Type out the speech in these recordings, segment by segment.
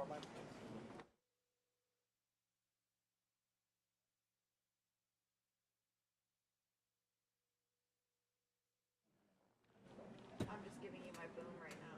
I'm just giving you my boom right now.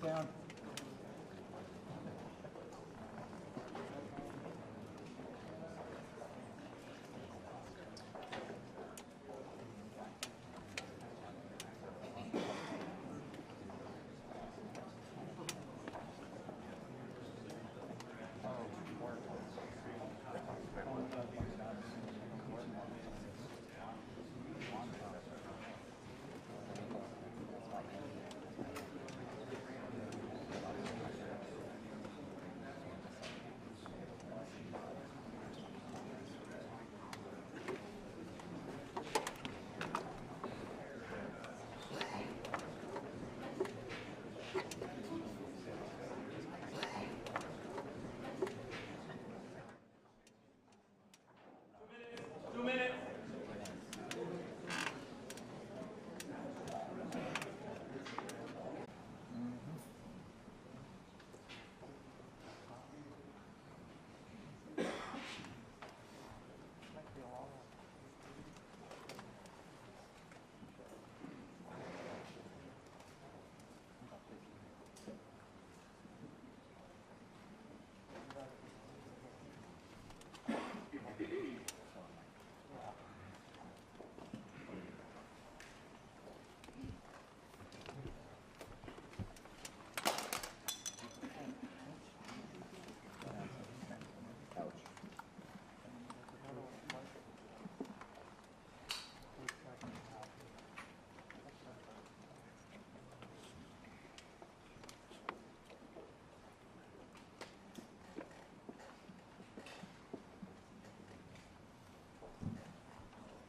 Sit down.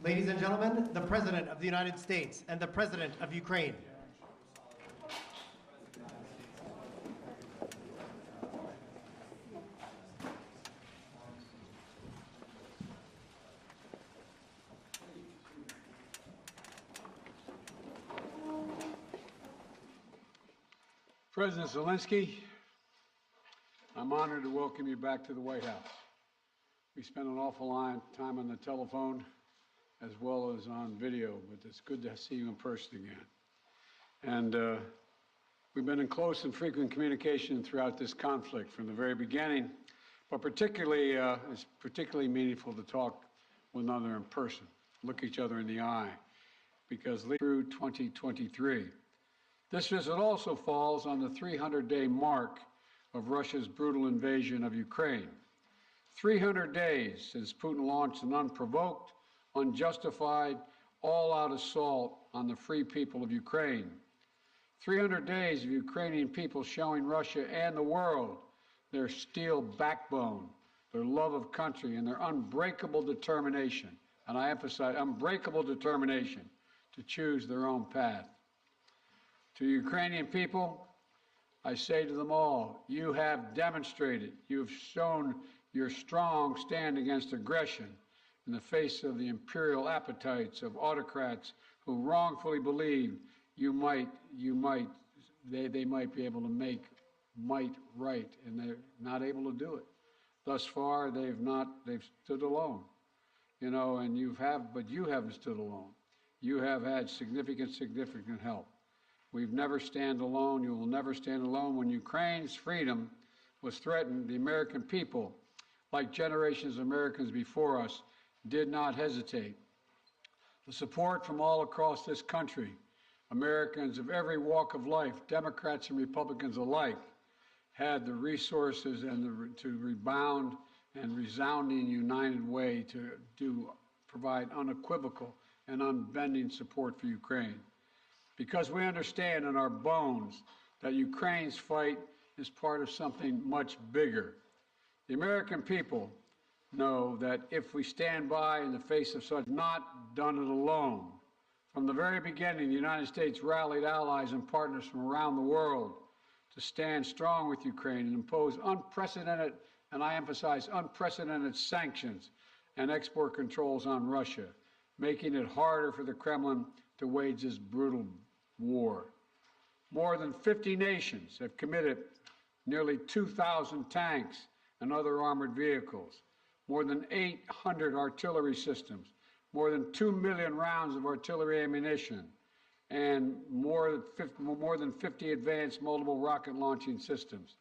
Ladies and gentlemen, the President of the United States and the President of Ukraine. President Zelensky, I'm honored to welcome you back to the White House. We spent an awful lot of time on the telephone as well as on video, but it's good to see you in person again. And we've been in close and frequent communication throughout this conflict from the very beginning, but particularly, it's particularly meaningful to talk with one another in person, look each other in the eye, because through 2023. This visit also falls on the 300-day mark of Russia's brutal invasion of Ukraine. 300 days since Putin launched an unprovoked, unjustified, all-out assault on the free people of Ukraine. 300 days of Ukrainian people showing Russia and the world their steel backbone, their love of country, and their unbreakable determination, and I emphasize unbreakable determination, to choose their own path. To Ukrainian people, I say to them all, you have demonstrated, you've shown your strong stand against aggression in the face of the imperial appetites of autocrats who wrongfully believe they might be able to make might right, and they're not able to do it. Thus far, they've stood alone, and but you haven't stood alone. You have had significant help. We've never stand alone. You will never stand alone. When Ukraine's freedom was threatened, the American people, like generations of Americans before us, did not hesitate. The support from all across this country, Americans of every walk of life, Democrats and Republicans alike, had the resources and to rebound and resounding united way to provide unequivocal and unbending support for Ukraine. Because we understand in our bones that Ukraine's fight is part of something much bigger. The American people know that if we stand by in the face of such, not done it alone. From the very beginning, the United States rallied allies and partners from around the world to stand strong with Ukraine and impose unprecedented, and I emphasize unprecedented, sanctions and export controls on Russia, making it harder for the Kremlin to wage this brutal war. More than 50 nations have committed nearly 2,000 tanks and other armored vehicles, more than 800 artillery systems, more than 2 million rounds of artillery ammunition, and more than 50 advanced multiple rocket launching systems,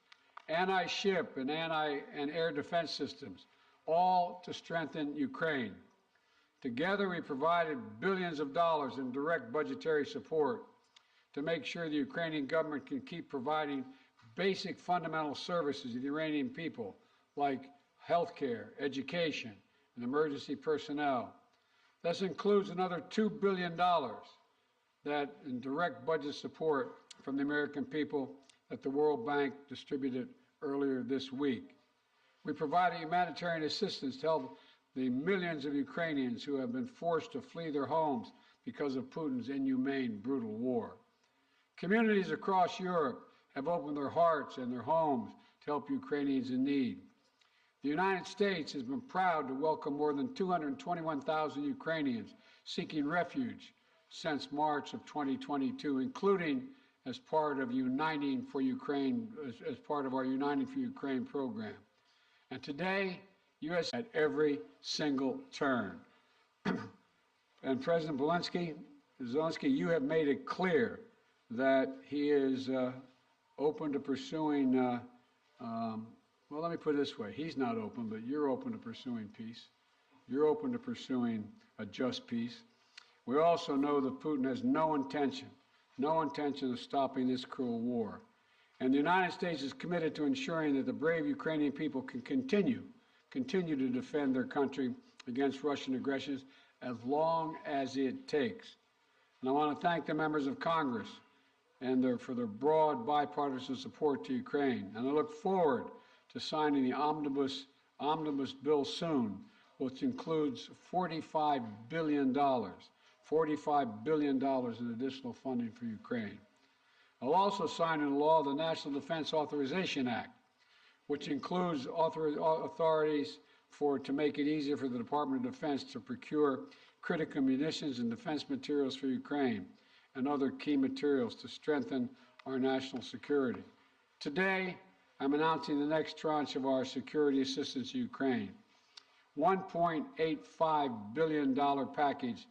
anti-ship and air defense systems, all to strengthen Ukraine. Together, we provided billions of dollars in direct budgetary support to make sure the Ukrainian government can keep providing basic fundamental services to the Iranian people, like health care, education, and emergency personnel. This includes another $2 billion that in direct budget support from the American people that the World Bank distributed earlier this week. We provided humanitarian assistance to help the millions of Ukrainians who have been forced to flee their homes because of Putin's inhumane, brutal war. Communities across Europe have opened their hearts and their homes to help Ukrainians in need. The United States has been proud to welcome more than 221,000 Ukrainians seeking refuge since March of 2022, including as part of Uniting for Ukraine, as part of our Uniting for Ukraine program. And today, U.S. at every single turn. And President Zelensky, you have made it clear that he is open to pursuing, well, let me put it this way. He's not open, but you're open to pursuing peace. You're open to pursuing a just peace. We also know that Putin has no intention of stopping this cruel war. And the United States is committed to ensuring that the brave Ukrainian people can continue to defend their country against Russian aggressions as long as it takes. And I want to thank the members of Congress for their broad bipartisan support to Ukraine. And I look forward to signing the omnibus bill soon, which includes $45 billion in additional funding for Ukraine. I'll also sign into law the National Defense Authorization Act, which includes authorities to make it easier for the Department of Defense to procure critical munitions and defense materials for Ukraine and other key materials to strengthen our national security. Today, I'm announcing the next tranche of our security assistance to Ukraine. $1.85 billion package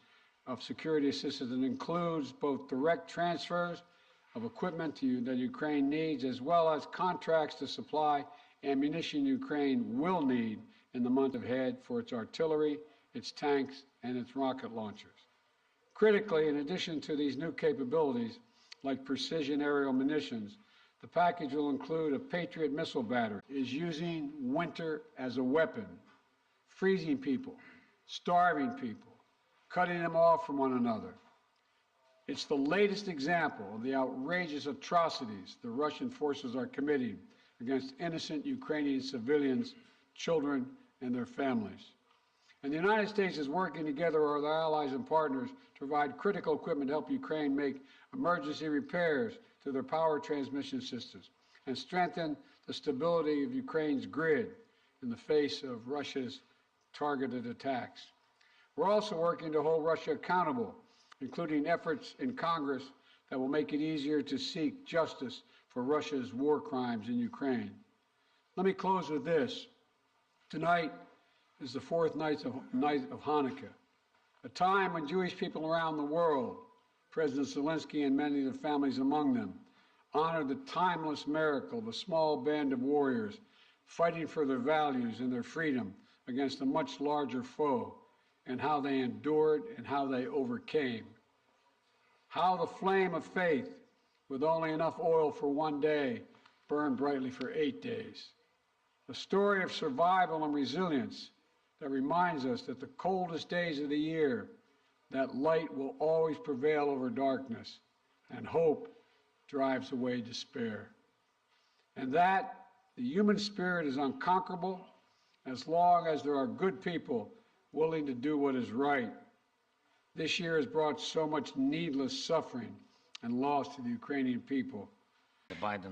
of security assistance that includes both direct transfers of equipment that Ukraine needs, as well as contracts to supply ammunition Ukraine will need in the month ahead for its artillery, its tanks, and its rocket launchers. Critically, in addition to these new capabilities, like precision aerial munitions, the package will include a Patriot missile battery, is using winter as a weapon, freezing people, starving people, cutting them off from one another. It's the latest example of the outrageous atrocities the Russian forces are committing against innocent Ukrainian civilians, children, and their families. And the United States is working together with our allies and partners to provide critical equipment to help Ukraine make emergency repairs to their power transmission systems and strengthen the stability of Ukraine's grid in the face of Russia's targeted attacks. We're also working to hold Russia accountable, including efforts in Congress that will make it easier to seek justice for Russia's war crimes in Ukraine. Let me close with this. Tonight is the fourth night of Hanukkah, a time when Jewish people around the world, President Zelenskyy and many of the families among them, honor the timeless miracle of a small band of warriors fighting for their values and their freedom against a much larger foe, and how they endured and how they overcame. How the flame of faith, with only enough oil for one day, burned brightly for 8 days. A story of survival and resilience that reminds us that the coldest days of the year, that light will always prevail over darkness, and hope drives away despair. And that the human spirit is unconquerable as long as there are good people willing to do what is right. This year has brought so much needless suffering and loss to the Ukrainian people.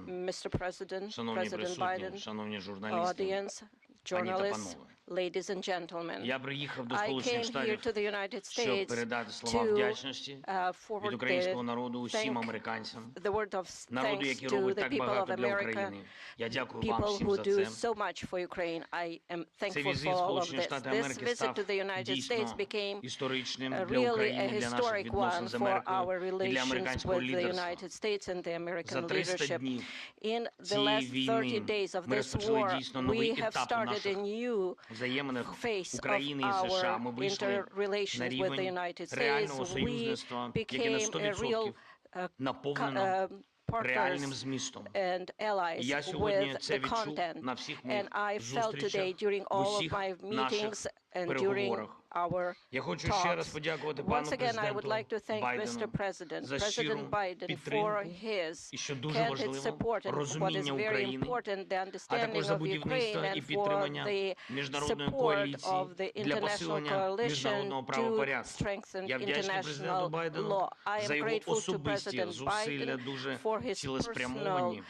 Mr. President, Шановні President присутні, Biden, шановні журналісти, audience, пані та journalists, панове. ladies and gentlemen. Я приїхав до I Сполучених came here Штатів, to the United щоб States передати слова to вдячності від forward українського народу усім thank американцям, the word of народу, thanks який to робить the так people of багато для America, України. Я дякую вам people всім who за do це. so much for Ukraine. I am Цей thankful візит for в all of Сполучені this. Штати This Америки visit став to the United States дійсно became історичним для really a України, для наших historic відносин one з for Америкою our і для relations американського with the лідерства. United States and the American За 300 leadership. днів In the цієї last 30 війни days of ми this розпочали war, дійсно новий we have етап у started a наших new взаєминах face of України і США. Ми our вийшли на interrelations with the рівень United States. реального We союзництва, яке на became a real 100% наповнено реальним partners змістом. and allies Я сьогодні with це the відчув content. на всіх And моїх I felt today зустрічах, during в all of усіх my наших meetings and during переговорах. our Я хочу ще раз talks. подякувати пану Once again, I would президенту like to thank Mr. Байдену President, за щиру President Biden, for підтримку his і, що дуже candid важливо, support and what is розуміння very України, important, the а understanding також of за Ukraine будівництво і and for підтримання the міжнародної support коаліції of the для international посилення coalition міжнародного to правопорядку. strengthen Я вдячний президенту international Байдену law. I за am його grateful to особисті President зусилля, Biden дуже for his цілеспрямовані, personal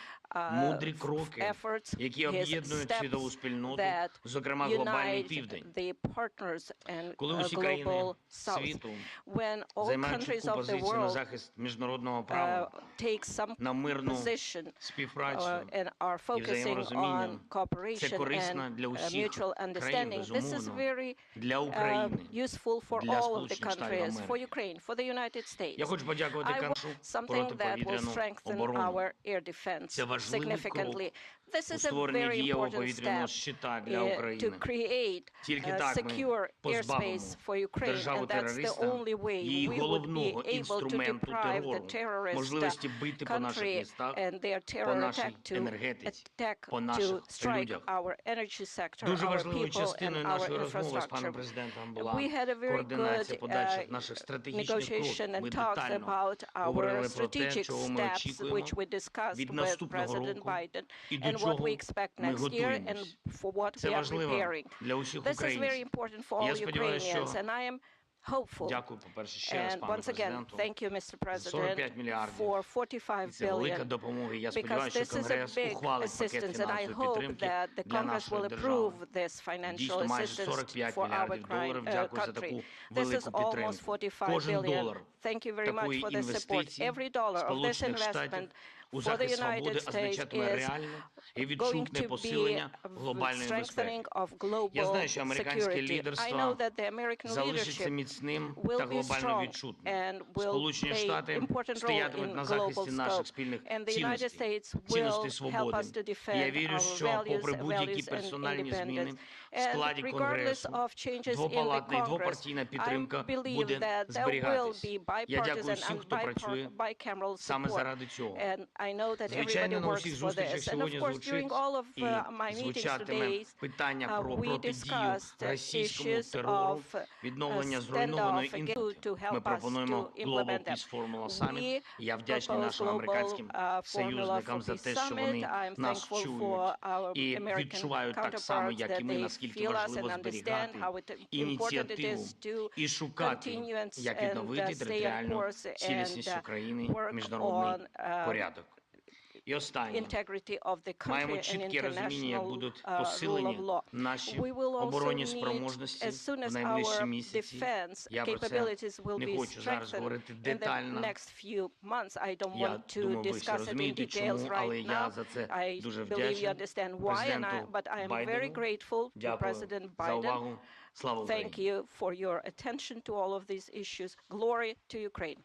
мудрі кроки, efforts, які his об'єднують світову steps спільноту, that зокрема глобальний unite південь. the partners and Коли усі країни global south. світу When all займають countries чітку of the позицію на world захист міжнародного права, take some на мирну position співпрацю and are і focusing взаєморозуміння, on це cooperation корисно для and усіх mutual країн, understanding. This is безумовно, very для України, useful for для all of the Сполучених Штатів countries, for Америки. Ukraine, for the United States. Я хочу подякувати I want Канаду something that will протиповітряну strengthen оборону. our air defense Це важливий significantly. This у is a створенні very дієвого important повітряного step щита для to України. create Тільки a так ми secure позбавимо airspace for Ukraine, державу and that's the терориста only way її we would be головного able to інструменту deprive the терору, terrorist можливості бити по наших country містах, and their по terror нашій attack to енергетиці, по to наших strike людях. our energy sector, Дуже our важливою people, and частиною our нашої розмови з паном infrastructure. президентом була We had a very координація good подальших наших стратегічних negotiation кроків. Ми and talks детально about our говорили про те, strategic чого ми steps, очікуємо which we discussed від with наступного President року Biden, і до and what чого we expect ми next year, and готуємось. for what Це we are важливо preparing. для усіх This is very українців. important for Я all сподіваюся, Ukrainians, що and I am hopeful. Дякую, по-перше, ще раз And пану once again, президенту. thank you, Mr. 45 President, мільярдів. for 45 І це велика billion. допомога. І я Because сподіваюся, this що is a Конгрес big ухвалить пакет assistance, and I фінансової hope підтримки that the для Congress нашої will держави. approve this financial Дійсно, майже assistance 45 for our мільярдів доларів. Дякую за таку country. This is велику almost підтримку. 45 Кожен billion. долар Thank you very much такої for this support. інвестиції Every dollar of this Сполучених Штатів investment у for the захист свободи United States означатиме is реальне і going відчутне to be посилення a глобальної безпеки. strengthening of Я global знаю, що американське security. I know лідерство that the American залишиться leadership міцним та will be глобально strong відчутним. and will Сполучені play Штати important role стоятимуть in на global захисті наших scope. спільних And the United цінностей, States will цінностей help свободи. us to І я defend вірю, our що попри values, будь-які values and персональні зміни independence. в And складі regardless Конгресу, of changes in the двопалатна і Congress, двопартійна I підтримка believe буде that there will зберігатись. be Я дякую bipartisan всім, and хто працює bicameral саме support. заради цього. And I know that Звичайно, everybody на works усіх for зустрічах this. And of сьогодні course, звучить during all of і my meetings звучатиме today, питання про we протидію discussed російському issues терору, of відновлення standoff зруйнованої again інфраструктури. to help Ми us пропонуємо to Global implement them. Peace Formula Summit. We І я вдячний propose нашим global американським formula for союзникам за peace те, що summit. вони I'm нас thankful чують for our і American відчувають так само, counterparts як і that ми, they наскільки feel us and важливо understand зберігати how important it ініціативу is to і шукати, continue як and відновити stay on територіальну course цілісність and України, work міжнародний on порядок. І останнє. integrity of the country Маємо and чітке розуміння, як international будуть rule of посилені law. наші We will also оборонні need, спроможності as soon в as найближчі our місяці. defense Я про це capabilities will не be хочу зараз strengthened говорити in the детально. next few months. I don't Я want to думаю, ви всі discuss it in розумієте, details чому, але right я now. за це I дуже believe you вдячний understand why, президенту but I am very Байдену. grateful to Дякую President за Biden. увагу. Слава Thank Україні! you for your attention to all of these issues. Glory to Ukraine.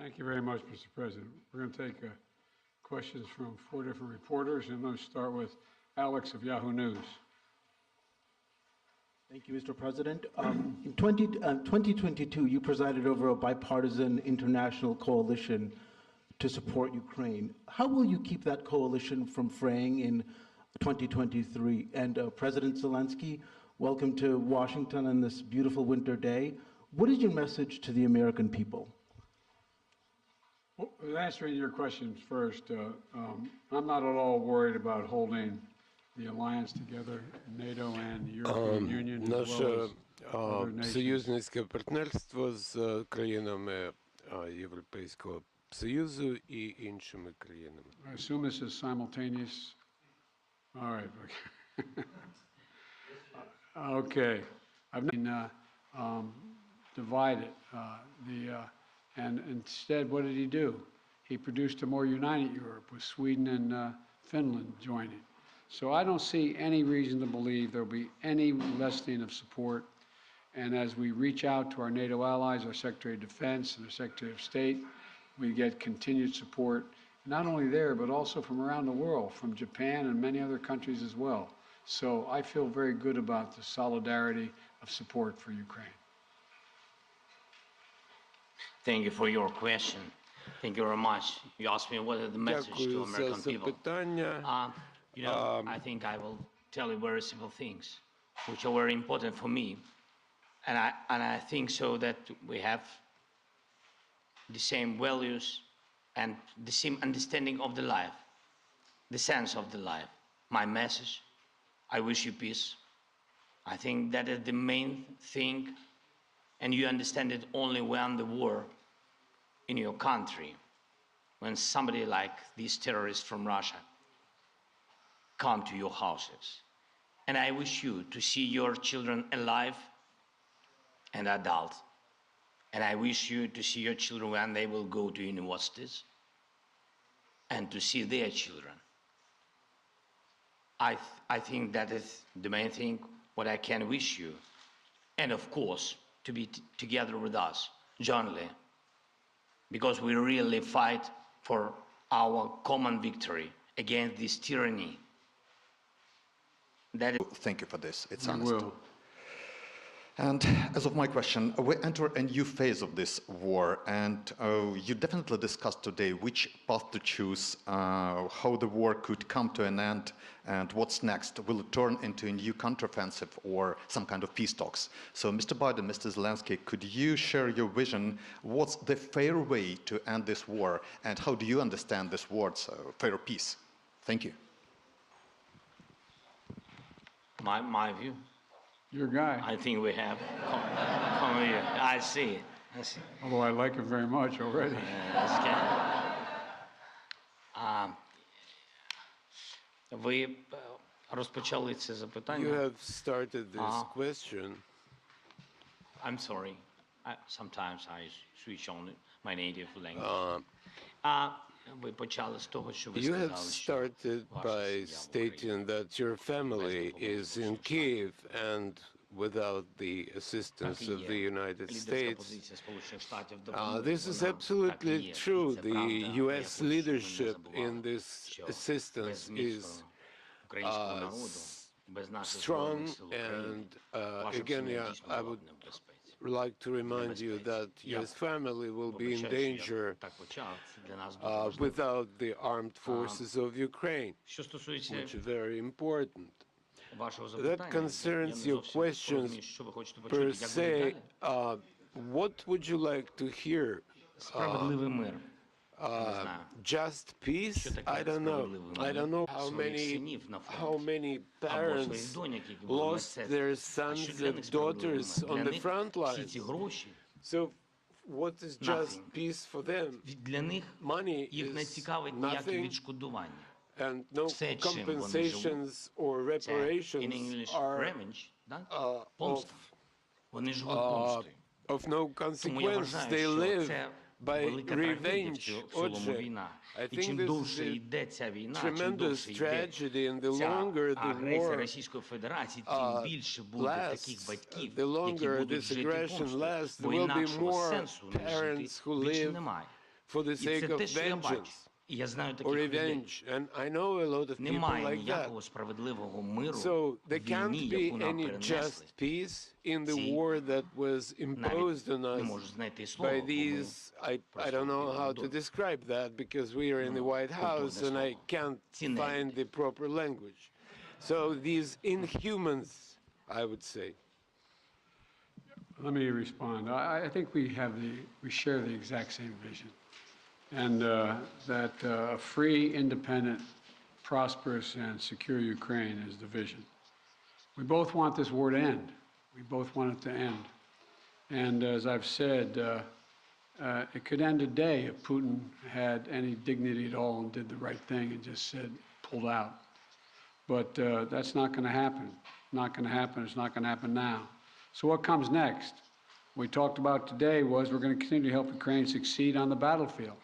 Thank you very much, Mr. President. We're going to take questions from 4 different reporters, and I'm going to start with Alex of Yahoo News. Thank you, Mr. President. In 2022, you presided over a bipartisan international coalition to support Ukraine. How will you keep that coalition from fraying in 2023? And President Zelensky, welcome to Washington on this beautiful winter day. What is your message to the American people? Well, answering your questions first, I'm not at all worried about holding the alliance together, NATO and the European Union, as well Наше as other nations. союзницьке партнерство з країнами Європейського Союзу і іншими країнами. I assume this is simultaneous. All right. Okay. I've not divided. And instead, what did he do? He produced a more united Europe with Sweden and Finland joining. So I don't see any reason to believe there'll be any lessening of support. And as we reach out to our NATO allies, our Secretary of Defense and our Secretary of State, we get continued support, not only there, but also from around the world, from Japan and many other countries as well. So I feel very good about the solidarity of support for Ukraine. Thank you for your question. Thank you very much. You asked me what is the message to Дякую за American people. запитання. I think I will tell you very simple things, which are very important for me. And I think so that we have the same values and the same understanding of the life, the sense of the life. My message, I wish you peace. I think that is the main thing, and you understand it only when the war in your country, when somebody like these terrorists from Russia come to your houses. And I wish you to see your children alive and adult. And I wish you to see your children when they will go to universities and to see their children. I think that is the main thing what I can wish you. And of course, to be together with us jointly, because we really fight for our common victory against this tyranny. That is Thank you for this. It's We honest. will. And as of my question, we enter a new phase of this war, and you definitely discussed today which path to choose, how the war could come to an end, and what's next. Will it turn into a new counteroffensive or some kind of peace talks? So, Mr. Biden, Mr. Zelensky, could you share your vision? What's the fair way to end this war, and how do you understand this word, fair peace? Thank you. my view. Your guy. I think we have. Come here. I see. Although I like him very much already. That's good. Ви розпочали це You запитання. have started this question. I'm sorry. Sometimes I switch on my native language. Ви почали з того, що ви You have сказали, що started ваша by сім'я в Україні. stating that your family is in Kiev and without the assistance Так і of the є. United Лідерська States. позиція Сполучених Штатів допоможе. This is Вона так і absolutely є. true. Це The правда, але я U.S. хочу, щоб ми не leadership забували, in this що assistance без is міцного українського народу, без наших Збройних strong, сил України, and ваша again, сім'я I дійсно була б не в безпеці. like to remind you that your family will be in danger Так почав, це для нас дуже важливо. without the armed forces of Ukraine, Що стосується which is very important. вашого That запитання, я concerns не your зовсім questions розумію, що ви хочете почути, per як буде se. далі. What would you like to hear? Справедливий мир. Не знаю. Just peace? Що таке I don't know. справедливий I мир? don't know Своїх синів на how фронті. many Або своїх parents доньок, які були в lost мистецтві. their А що sons для них and справедливий daughters мир? on Для the них front всі ці lines. гроші, So what is just Nothing. peace for them? для них Money їх не is цікавить ніяке nothing, відшкодування. and no Все, чим вони compensations or Це in reparations English are revenge, да? of, Помста. Вони живуть помстою. of no Тому я consequence. вважаю, They що live це by велика трагедія в revenge. цілому Отже, війна. I І think чим this довше is a йде ця війна, чим tremendous довше йде tragedy, and the ця longer the агресія war Російської Федерації, тим більше буде таких lasts, батьків, the які longer будуть this жити aggression помстою. lasts, Бо there will be інакшого more сенсу не parents жити who більше live немає. for the І sake це of те, що я бачу. vengeance І я знаю or таких людей. revenge. And I know a lot of people Немає like that. ніякого справедливого миру So в there can't війні, be яку нам any перенесли. just peace in the Ці war that was imposed on Навіть не us можу знайти слова, by бо ми these, I don't know how to describe that because we are in the White House and I can't find the proper language. So these inhumans, I would say. Let me respond. I think we share the exact same vision. And that a free, independent, prosperous, and secure Ukraine is the vision. We both want this war to end. We both want it to end. And as I've said, it could end today if Putin had any dignity at all and did the right thing and just said, pulled out. But that's not going to happen. Not going to happen. It's not going to happen now. So what comes next? What we talked about today was we're going to continue to help Ukraine succeed on the battlefield.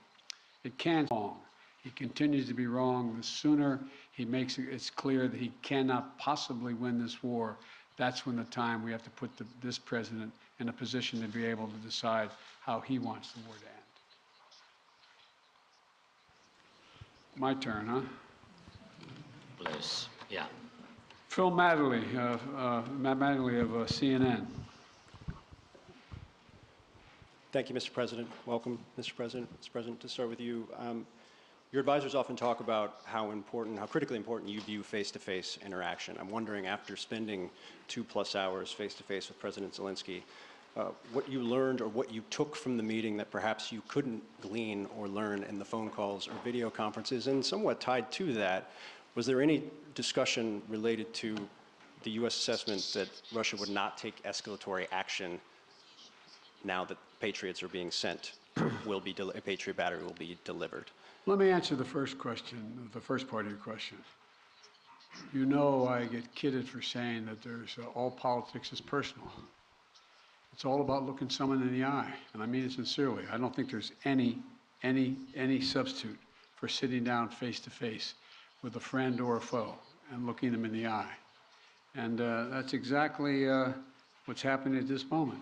It can't be wrong. He continues to be wrong. The sooner he makes it's clear that he cannot possibly win this war, that's when the time we have to put this president in a position to be able to decide how he wants the war to end. My turn, huh? Please. Yeah. Phil Matterly, Matt Matterly of CNN. Thank you, Mr. President. Welcome, Mr. President. Mr. President, to start with you, your advisors often talk about how critically important you view face-to-face interaction. I'm wondering, after spending 2+ hours face-to-face with President Zelensky, what you learned or what you took from the meeting that perhaps you couldn't glean or learn in the phone calls or video conferences, and somewhat tied to that, was there any discussion related to the U.S. assessment that Russia would not take escalatory action now that Patriots are being sent, a Patriot battery will be delivered? Let me answer the first question, the first part of your question. You know I get kidded for saying that there's all politics is personal. It's all about looking someone in the eye, and I mean it sincerely. I don't think there's any substitute for sitting down face-to-face with a friend or a foe and looking them in the eye. And that's exactly what's happening at this moment.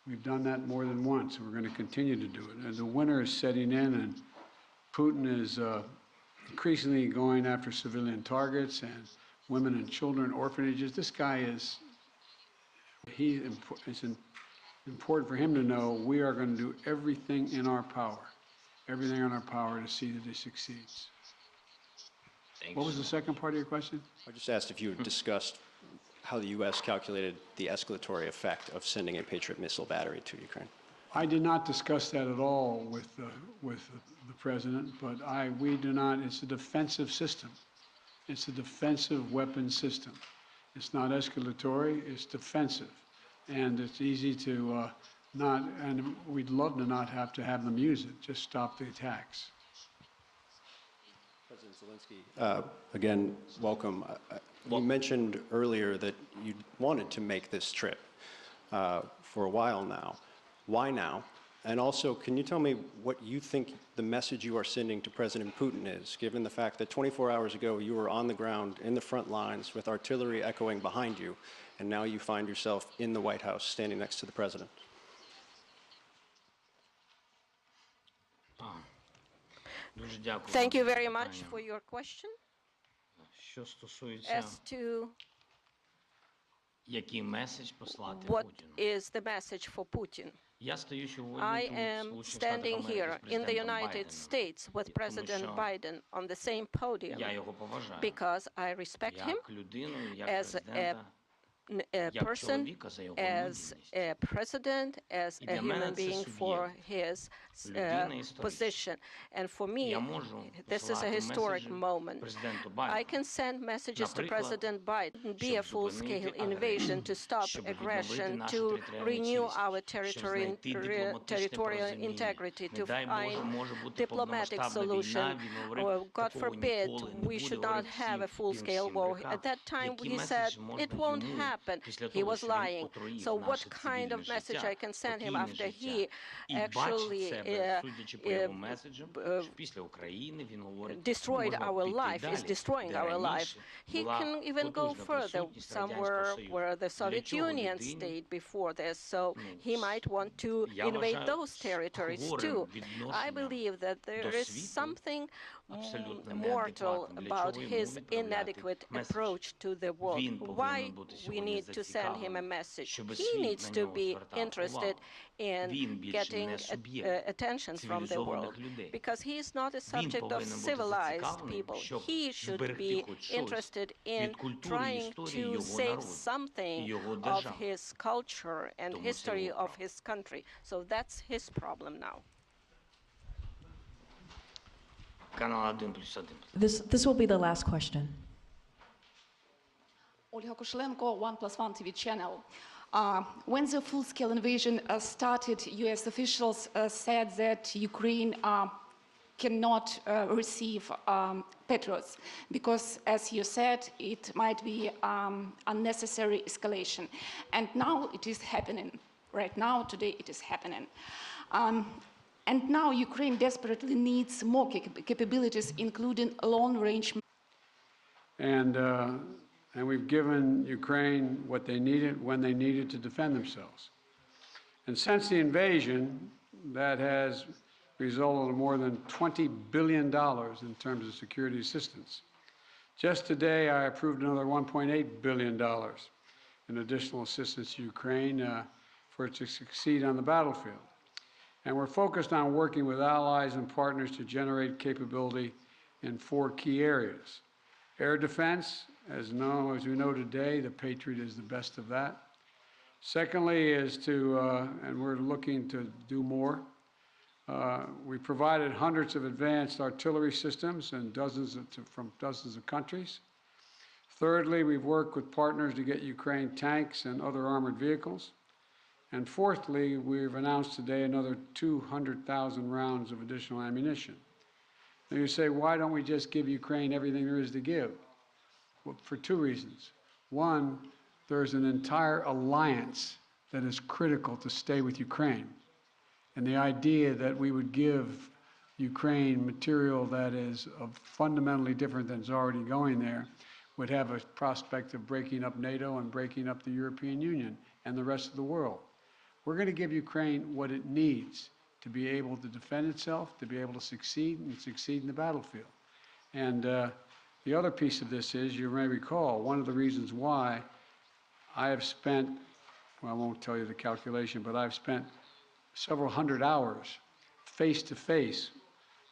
We've done that more than once, and we're going to continue to do it. And the winter is setting in, and Putin is increasingly going after civilian targets and women and children, orphanages. This guy it's important for him to know we are going to do everything in our power to see that he succeeds. Thanks. What was the second part of your question? I just asked if you had discussed how the U.S. calculated the escalatory effect of sending a Patriot missile battery to Ukraine. I did not discuss that at all with the president, but we do not. It's a defensive system. It's a defensive weapon system. It's not escalatory. It's defensive, and it's easy to not. And we'd love to not have to have them use it. Just stop the attacks. President Zelensky, again, welcome. You mentioned earlier that you wanted to make this trip for a while now. Why now? And also, can you tell me what you think the message you are sending to President Putin is, given the fact that 24 hours ago you were on the ground in the front lines with artillery echoing behind you, and now you find yourself in the White House standing next to the president? Thank you very much for your question. As to what is the message for Putin? I am standing here in the United States with President Biden on the same podium because I respect him as a person, as a president, as a human being for his position. And for me, this is a historic moment. I can send messages to President Biden, be a full-scale invasion to stop aggression, to renew our territorial integrity, to find diplomatic solution, or God forbid, we should not have a full-scale war. At that time, he said it won't happen. He was lying. So what kind of message I can send him after he actually destroyed our life, is destroying our life? He can even go further, somewhere where the Soviet Union stayed before this, so he might want to invade those territories too. I believe that there is something mortal about his inadequate approach to the world. Why we need to send him a message? He needs to be interested in getting attention from the world, because he is not a subject of civilized people. He should be interested in trying to save something of his culture and history of his country. So that's his problem now. This will be the last question. Olga Kushelenko, 1+1 TV channel. When the full-scale invasion started, U.S. officials said that Ukraine cannot receive Patriots because, as you said, it might be unnecessary escalation. And now it is happening. Right now, today, it is happening. And now Ukraine desperately needs more capabilities, including long-range. And we've given Ukraine what they needed when they needed to defend themselves. And since the invasion, that has resulted in more than $20 billion in terms of security assistance. Just today, I approved another $1.8 billion in additional assistance to Ukraine for it to succeed on the battlefield. And we're focused on working with allies and partners to generate capability in 4 key areas. Air defense, as we know today, the Patriot is the best of that. Secondly is to, and we're looking to do more, we provided hundreds of advanced artillery systems and from dozens of countries. Thirdly, we've worked with partners to get Ukraine tanks and other armored vehicles. And fourthly, we've announced today another 200,000 rounds of additional ammunition. And you say, why don't we just give Ukraine everything there is to give? Well, for 2 reasons. One, there's an entire alliance that is critical to stay with Ukraine. And the idea that we would give Ukraine material that is fundamentally different than is already going there would have a prospect of breaking up NATO and breaking up the European Union and the rest of the world. We're going to give Ukraine what it needs to be able to defend itself, to be able to succeed and succeed in the battlefield. And the other piece of this is, you may recall, one of the reasons why I have spent, well, I won't tell you the calculation, but I've spent several hundred hours face-to-face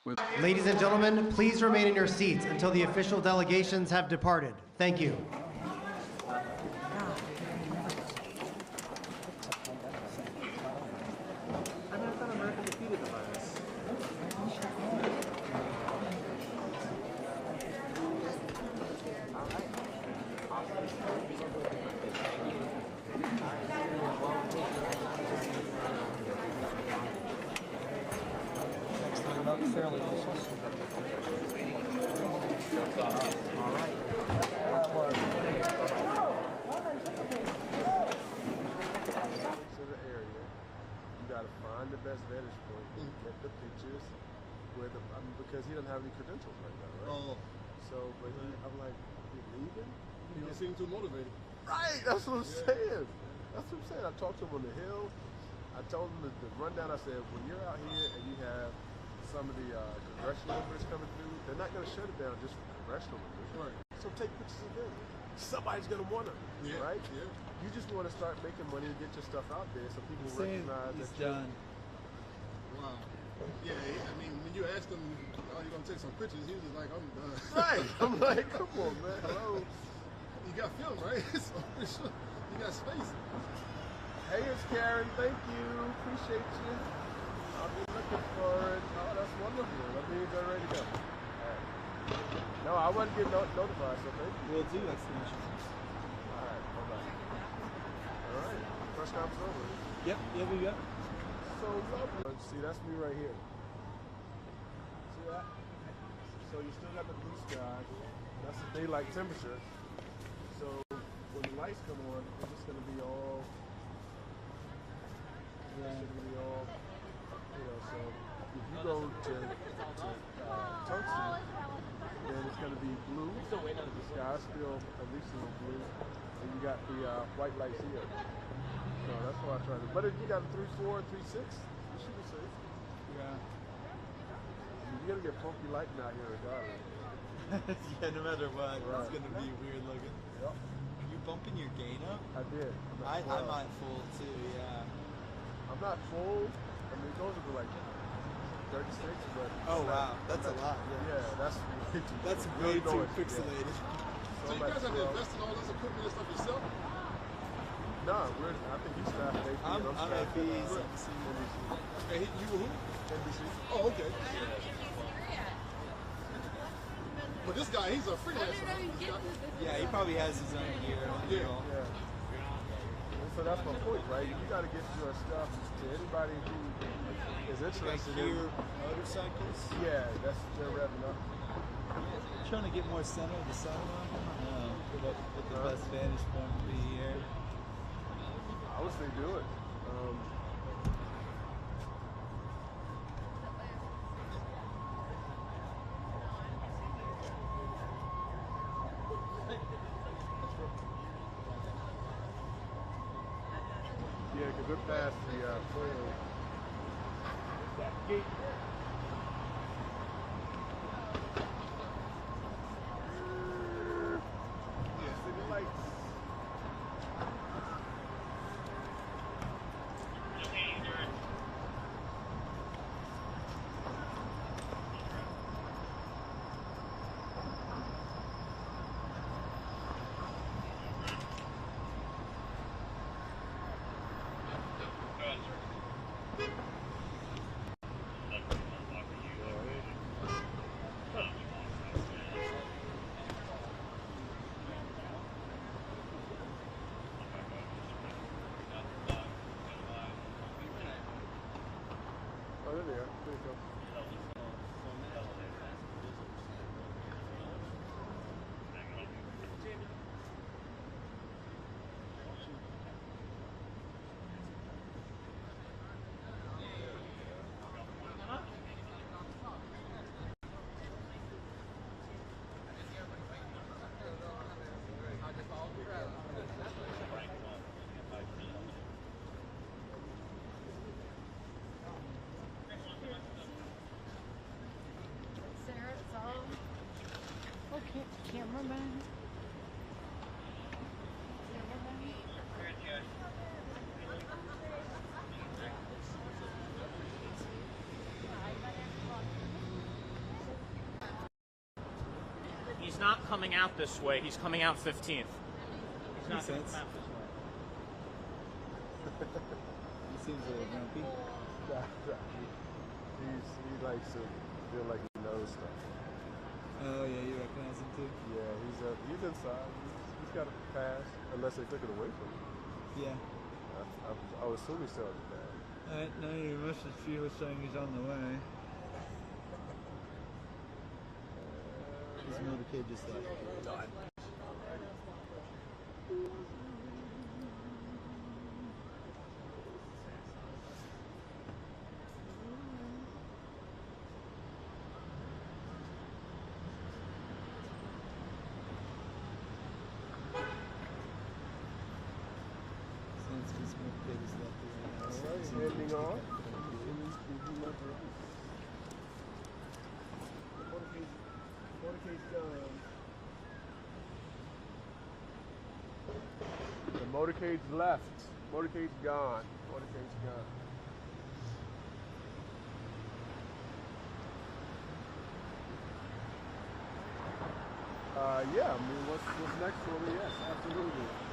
with... Ladies and gentlemen, please remain in your seats until the official delegations have departed. Thank you. got to find the best vantage point and get the pictures where because he doesn't have any credentials right now, right? Oh. So, but I'm like, you're leaving? You don't seem too motivated. Right, that's what I'm saying. That's what I'm saying. I talked to him on the Hill. I told him the rundown. I said, when you're out here and you have some of the congressional members coming through, they're not going to shut it down just for congressional members. Right. So take pictures of them. Somebody's going to want them, right? Yeah. You just want to start making money and get your stuff out there so people recognize that you're done. Wow. Yeah, I mean, when you asked him, "Oh, you gonna take some pictures?" He was just like, "I'm done." Right. I'm like, come on, man. Hello. You got film, right? So you got space. Hey, it's Karen. Thank you. Appreciate you. I'll be looking for it. Oh, that's wonderful. That means they're ready to go. All right. No, I wasn't getting notified, so thank you. Will do. Exclamation. All right. Bye-bye. All right. Press conference over. Yep. Yeah, we got. So lovely. See, that's me right here. See that? So you still got the blue sky. That's the daylight temperature. So when the lights come on, it's just going to be all. It's going to be all. You know, so if you go to tungsten, then it's going to be blue. The sky's still at least a little blue, and you got the white lights here. So that's what I try to do. But if you got a 3.4, 3.6, you should be safe. Yeah. You're going to get funky lighting out here regardless. Yeah, no matter what, Right. it's going to be weird looking. Yep. Are you bumping your gain up? I did. I'm not full too, yeah. I'm not full. I mean, those are like 36, but... Oh, wow. That's a lot. Yeah, that's way too That's good way too noise. pixelated. Yeah. So you guys have to invest in all this equipment and stuff yourself? No, I think he's staff at AP. I'm staff AP, NBC. And you were who? NBC. Oh, okay. But this guy, he's a freelancer. Yeah, he probably has his own gear. Yeah. And so that's my point, right? You got to get your stuff to anybody who is interested in motorcycles. Yeah, that's their revving up. Trying to get more center of the sun on him. What the best vantage point would be here. I would say do it. Yeah, because we're past the gate. Yeah, city lights. Oh, there they are. There you go. Sarah, it's all. Okay, cameraman. He's not coming out this way. He's coming out 15th. He's not going to come out this way. He seems a little grumpy. He likes to feel like he knows stuff. Oh yeah, you recognize him too? Yeah, he's inside. He's got a pass unless they took it away from him. Yeah. I would assume he still has a pass. Alright, now your message fuel saying he's on the way. His motorcade just left. Ending on. Motorcade's done. The motorcade's left. Motorcade's gone. Motorcade's gone. Yeah, I mean, what's next for me? Yes, absolutely.